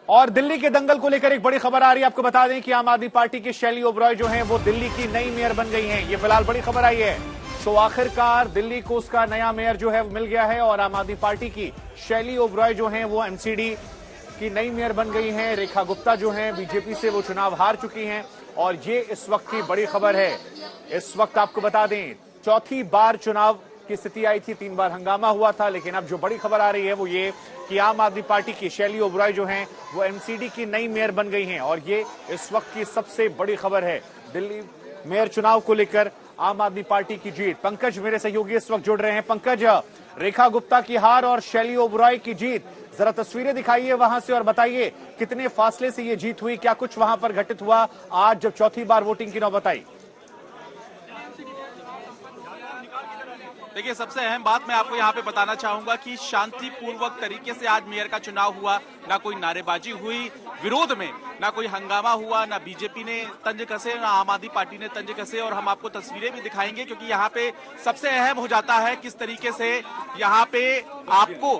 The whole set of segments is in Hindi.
और दिल्ली के दंगल को लेकर एक बड़ी खबर आ रही है। आपको बता दें कि आम आदमी पार्टी की शैली ओबरॉय जो हैं वो दिल्ली की नई मेयर बन गई हैं। ये फिलहाल बड़ी खबर आई है। तो आखिरकार दिल्ली को उसका नया मेयर जो है मिल गया है और आम आदमी पार्टी की शैली ओबरॉय जो हैं वो एमसीडी की नई मेयर बन गई हैं। रेखा गुप्ता जो हैं बीजेपी से वो चुनाव हार चुकी हैं और ये इस वक्त की बड़ी खबर है। इस वक्त आपको बता दें चौथी बार चुनाव की स्थिति आई थी, 3 बार हंगामा हुआ था, लेकिन अब जो बड़ी खबर आ रही है वो ये कि आम आदमी पार्टी की शैली ओबरॉय जो हैं वो एमसीडी की नई मेयर बन गई हैं और ये इस वक्त की सबसे बड़ी खबर है। दिल्ली मेयर चुनाव को लेकर आम आदमी पार्टी की जीत। पंकज मेरे सहयोगी इस वक्त जुड़ रहे हैं। पंकज, रेखा गुप्ता की हार और शैली ओबरॉय की जीत, जरा तस्वीरें दिखाइए वहां से और बताइए कितने फासले से ये जीत हुई, क्या कुछ वहां पर घटित हुआ आज जब चौथी बार वोटिंग की नौबत आई। देखिए, सबसे अहम बात मैं आपको यहाँ पे बताना चाहूंगा कि शांतिपूर्वक तरीके से आज मेयर का चुनाव हुआ। ना कोई नारेबाजी हुई विरोध में, ना कोई हंगामा हुआ, ना बीजेपी ने तंज कसे, ना आम आदमी पार्टी ने तंज कसे। और हम आपको तस्वीरें भी दिखाएंगे क्योंकि यहाँ पे सबसे अहम हो जाता है किस तरीके से यहाँ पे आपको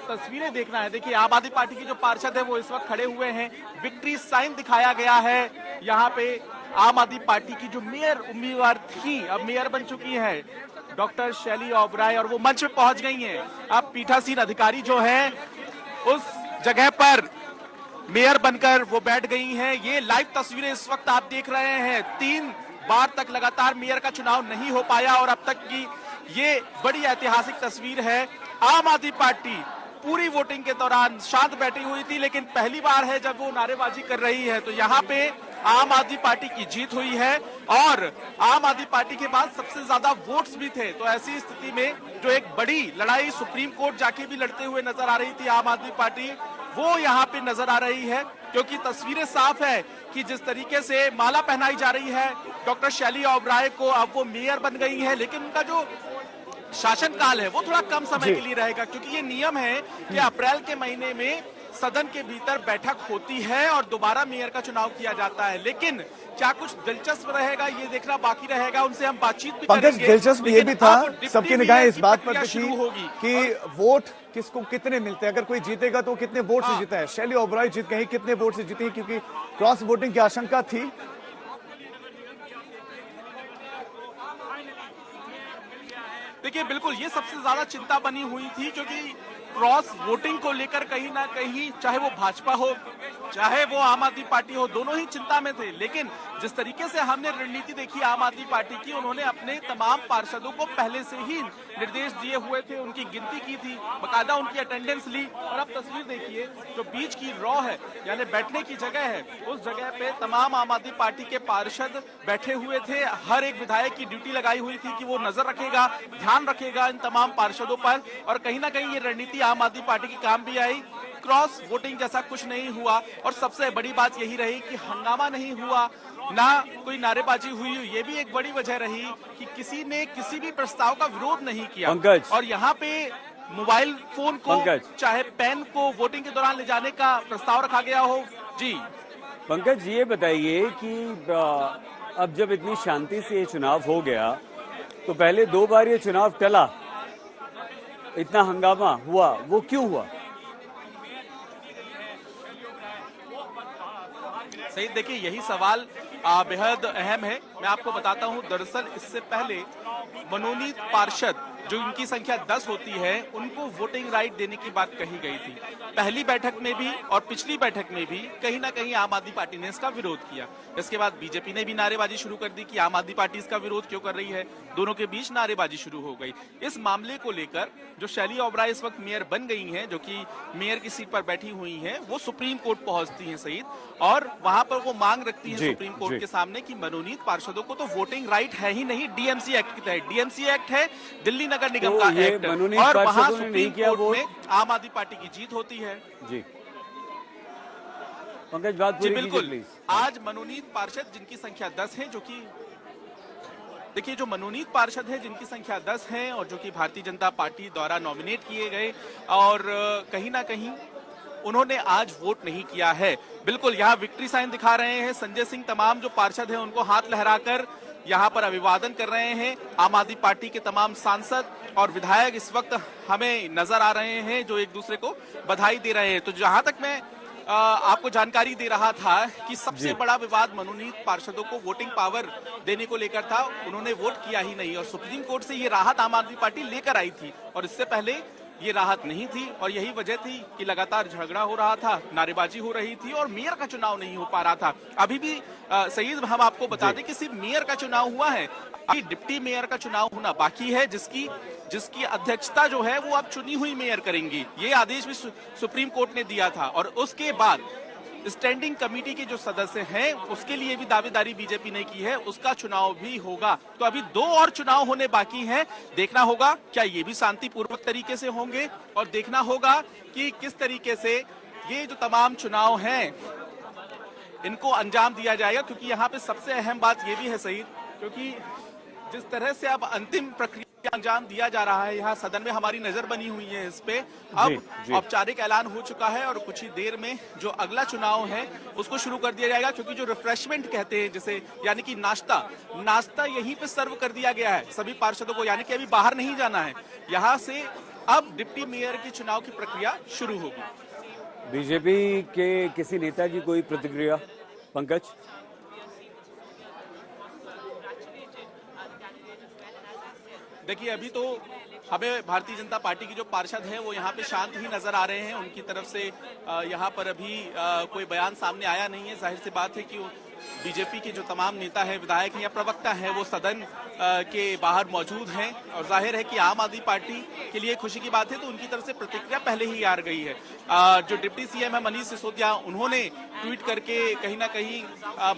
तस्वीरें देखना है। देखिए, आम आदमी पार्टी के जो पार्षद है वो इस वक्त खड़े हुए हैं, विक्ट्री साइन दिखाया गया है। यहाँ पे आम आदमी पार्टी की जो मेयर उम्मीदवार थी अब मेयर बन चुकी है डॉक्टर शैली ओबरॉय, और वो मंच पे पहुंच गई हैं। अब पीठासीन अधिकारी जो है उस जगह पर मेयर बनकर वो बैठ गई हैं। ये लाइव तस्वीरें इस वक्त आप देख रहे हैं। 3 बार तक लगातार मेयर का चुनाव नहीं हो पाया और अब तक की ये बड़ी ऐतिहासिक तस्वीर है। आम आदमी पार्टी पूरी वोटिंग के दौरान शांत बैठी हुई थी, लेकिन पहली बार है जब वो नारेबाजी कर रही है। तो यहाँ पे आम आदमी पार्टी की जीत हुई है और आम आदमी पार्टी के पास सबसे ज्यादा वोट्स भी थे। तो ऐसी स्थिति में जो एक बड़ी लड़ाई सुप्रीम कोर्ट जाके भी लड़ते हुए नजर आ रही थी आम आदमी पार्टी, वो यहाँ पे नजर आ रही है। क्योंकि तस्वीरें साफ है कि जिस तरीके से माला पहनाई जा रही है डॉक्टर शैली ओबरॉय को, अब वो मेयर बन गई है, लेकिन उनका जो शासनकाल है वो थोड़ा कम समय के लिए रहेगा। क्योंकि ये नियम है कि अप्रैल के महीने में सदन के भीतर बैठक होती है और दोबारा मेयर का चुनाव किया जाता है। लेकिन क्या कुछ दिलचस्प रहेगा ये देखना बाकी रहेगा। उनसे हम बातचीत भी करेंगे। दिलचस्प ये भी था, सबकी निगाहें इस बात पर थी होगी कि वोट किसको कितने मिलते हैं, अगर कोई जीतेगा तो कितने वोट से जीता है। शैली ओबरॉय जीत गई, कितने वोट से जीती, क्योंकि क्रॉस वोटिंग की आशंका थी। देखिए, बिल्कुल ये सबसे ज्यादा चिंता बनी हुई थी क्योंकि क्रॉस वोटिंग को लेकर कहीं ना कहीं चाहे वो भाजपा हो चाहे वो आम आदमी पार्टी हो, दोनों ही चिंता में थे। लेकिन जिस तरीके से हमने रणनीति देखी आम आदमी पार्टी की, उन्होंने अपने तमाम पार्षदों को पहले से ही निर्देश दिए हुए थे, उनकी गिनती की थी, बकायदा उनकी अटेंडेंस ली। और अब तस्वीर देखिए, जो बीच की रॉ है यानी बैठने की जगह है, उस जगह पे तमाम आम आदमी पार्टी के पार्षद बैठे हुए थे। हर एक विधायक की ड्यूटी लगाई हुई थी कि वो नजर रखेगा, ध्यान रखेगा इन तमाम पार्षदों पर। और कहीं ना कहीं ये रणनीति आम आदमी पार्टी की काम भी आई। क्रॉस वोटिंग जैसा कुछ नहीं हुआ और सबसे बड़ी बात यही रही कि हंगामा नहीं हुआ, ना कोई नारेबाजी हुई। ये भी एक बड़ी वजह रही कि किसी ने किसी भी प्रस्ताव का विरोध नहीं किया। और यहाँ पे मोबाइल फोन को चाहे पेन को वोटिंग के दौरान ले जाने का प्रस्ताव रखा गया हो। जी पंकज, ये बताइए कि अब जब इतनी शांति से ये चुनाव हो गया तो पहले 2 बार ये चुनाव टला, इतना हंगामा हुआ, वो क्यों हुआ? सही, देखिए यही सवाल बेहद अहम है। मैं आपको बताता हूं, दरअसल इससे पहले मनोनीत पार्षद जो इनकी संख्या 10 होती है उनको वोटिंग राइट देने की बात कही गई थी। पहली बैठक में भी और पिछली बैठक में भी कहीं ना कहीं आम आदमी पार्टी ने इसका विरोध किया। इसके बाद बीजेपी ने भी नारेबाजी शुरू कर दी कि आम आदमी पार्टी इसका विरोध क्यों कर रही है। दोनों के बीच नारेबाजी शुरू हो गई। इस मामले को लेकर जो शैली ओबरॉय इस वक्त मेयर बन गई हैं, जो कि मेयर की सीट पर बैठी हुई हैं, वो सुप्रीम कोर्ट पहुंचती हैं सईद, और वहां पर वो मांग रखती है सुप्रीम कोर्ट के सामने कि मनोनीत पार्षदों को तो वोटिंग राइट है ही नहीं, डीएमसी एक्ट के तहत। डीएमसी एक्ट है दिल्ली नगर निगम का एक्ट, और वहां सुप्रीम कोर्ट में आम आदमी पार्टी की जीत होती है। जी पंकज, बात पूरी बिल्कुल। प्लीज। आज मनोनीत पार्षद जिनकी संख्या 10 है, जो कि देखिए जो मनोनीत पार्षद है जिनकी संख्या 10 है और जो कि भारतीय जनता पार्टी द्वारा नॉमिनेट किए गए, और कहीं ना कहीं उन्होंने आज वोट नहीं किया है। बिल्कुल यहाँ विक्ट्री साइन दिखा रहे हैं संजय सिंह, तमाम जो पार्षद हैं उनको हाथ लहराकर यहाँ पर अभिवादन कर रहे हैं। आम आदमी पार्टी के तमाम सांसद और विधायक इस वक्त हमें नजर आ रहे हैं जो एक दूसरे को बधाई दे रहे हैं। तो जहां तक मैं आपको जानकारी दे रहा था कि सबसे जी। बड़ा विवाद मनोनीत पार्षदों को वोटिंग पावर देने को लेकर था। उन्होंने वोट किया ही नहीं और सुप्रीम कोर्ट से ये राहत आम आदमी पार्टी लेकर आई थी और इससे पहले ये राहत नहीं थी और यही वजह थी कि लगातार झगड़ा हो रहा था, नारेबाजी हो रही थी और मेयर का चुनाव नहीं हो पा रहा था। अभी भी सईद, हम आपको बता दें कि सिर्फ मेयर का चुनाव हुआ है, अभी डिप्टी मेयर का चुनाव होना बाकी है, जिसकी अध्यक्षता जो है वो अब चुनी हुई मेयर करेंगी। ये आदेश भी सुप्रीम कोर्ट ने दिया था और उसके बाद स्टैंडिंग कमेटी के जो सदस्य हैं उसके लिए भी दावेदारी बीजेपी ने की है, उसका चुनाव भी होगा। तो अभी 2 और चुनाव होने बाकी हैं। देखना होगा क्या ये भी शांतिपूर्वक तरीके से होंगे और देखना होगा कि किस तरीके से ये जो तमाम चुनाव हैं इनको अंजाम दिया जाएगा, क्योंकि यहाँ पे सबसे अहम बात ये भी है सही, क्योंकि जिस तरह से अब अंतिम प्रक्रिया अंजाम दिया जा रहा है, यहाँ सदन में हमारी नजर बनी हुई है इस पे। अब औपचारिक ऐलान हो चुका है और कुछ ही देर में जो अगला चुनाव है उसको शुरू कर दिया जाएगा, क्योंकि जो रिफ्रेशमेंट कहते हैं जिसे, यानी कि नाश्ता यहीं पे सर्व कर दिया गया है सभी पार्षदों को, यानी कि अभी बाहर नहीं जाना है। यहाँ से अब डिप्टी मेयर के चुनाव की प्रक्रिया शुरू होगी। बीजेपी के किसी नेता की कोई प्रतिक्रिया, पंकज? देखिए, अभी तो हमें भारतीय जनता पार्टी की जो पार्षद हैं वो यहाँ पे शांत ही नजर आ रहे हैं। उनकी तरफ से यहाँ पर अभी कोई बयान सामने आया नहीं है। जाहिर सी बात है कि बीजेपी के जो तमाम नेता हैं, विधायक हैं या प्रवक्ता हैं, वो सदन के बाहर मौजूद हैं और जाहिर है कि आम आदमी पार्टी के लिए खुशी की बात है, तो उनकी तरफ से प्रतिक्रिया पहले ही आ गई है। जो डिप्टी सीएम है मनीष सिसोदिया, उन्होंने ट्वीट करके कहीं ना कहीं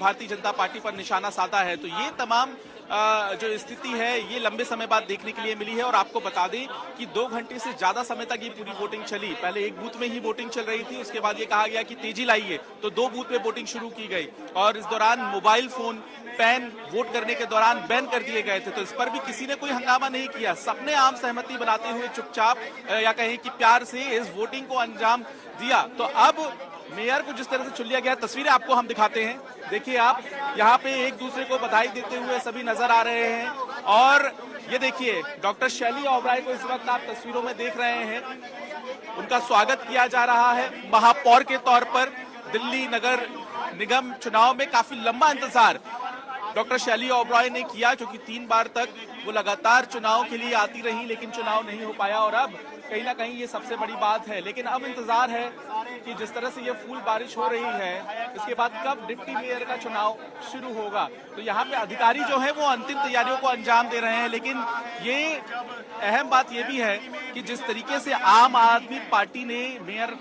भारतीय जनता पार्टी पर निशाना साधा है। तो ये तमाम जो स्थिति है ये लंबे समय बाद देखने के लिए मिली है। और आपको बता दें कि 2 घंटे से ज्यादा समय तक ये पूरी वोटिंग चली। पहले एक बूथ में ही वोटिंग चल रही थी, उसके बाद ये कहा गया कि तेजी लाइए, तो 2 बूथ में वोटिंग शुरू की गई और इस दौरान मोबाइल फोन, पेन वोट करने के दौरान बैन कर दिए गए थे। तो इस पर भी किसी ने कोई हंगामा नहीं किया, सबने आम सहमति बनाते हुए चुपचाप या कहें कि प्यार से इस वोटिंग को अंजाम दिया। तो अब मेयर को जिस तरह से चुन लिया गया, तस्वीरें आपको हम दिखाते हैं। देखिए, आप यहाँ पे एक दूसरे को बधाई देते हुए सभी नजर आ रहे हैं और ये देखिए डॉक्टर शैली ओबराय को इस वक्त आप तस्वीरों में देख रहे हैं, उनका स्वागत किया जा रहा है महापौर के तौर पर। दिल्ली नगर निगम चुनाव में काफी लंबा इंतजार डॉक्टर शैली ओबराय ने किया, क्योंकि 3 बार तक वो लगातार चुनाव के लिए आती रही लेकिन चुनाव नहीं हो पाया और अब कहीं ना कहीं ये सबसे बड़ी बात है। लेकिन अब इंतजार है कि जिस तरह से ये फूल बारिश हो रही है, इसके बाद कब डिप्टी मेयर का चुनाव शुरू होगा। तो यहाँ पे अधिकारी जो है वो अंतिम तैयारियों को अंजाम दे रहे हैं। लेकिन ये अहम बात ये भी है कि जिस तरीके से आम आदमी पार्टी ने मेयर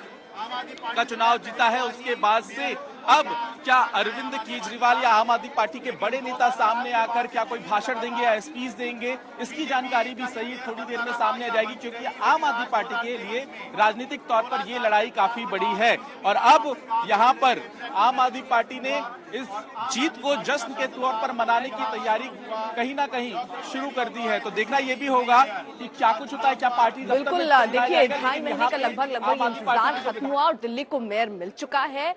का चुनाव जीता है, उसके बाद से अब क्या अरविंद केजरीवाल या आम आदमी पार्टी के बड़े नेता सामने आकर क्या कोई भाषण देंगे या स्पीच देंगे, इसकी जानकारी भी सही थोड़ी देर में सामने आ जाएगी, क्योंकि आम आदमी पार्टी के लिए राजनीतिक तौर पर ये लड़ाई काफी बड़ी है। और अब यहाँ पर आम आदमी पार्टी ने इस जीत को जश्न के तौर पर मनाने की तैयारी कहीं ना कहीं शुरू कर दी है। तो देखना ये भी होगा कि क्या कुछ होता है, क्या पार्टी बिल्कुल देखिए 2.5 महीने का लगभग इंतजार खत्म हुआ और दिल्ली को मेयर मिल चुका है।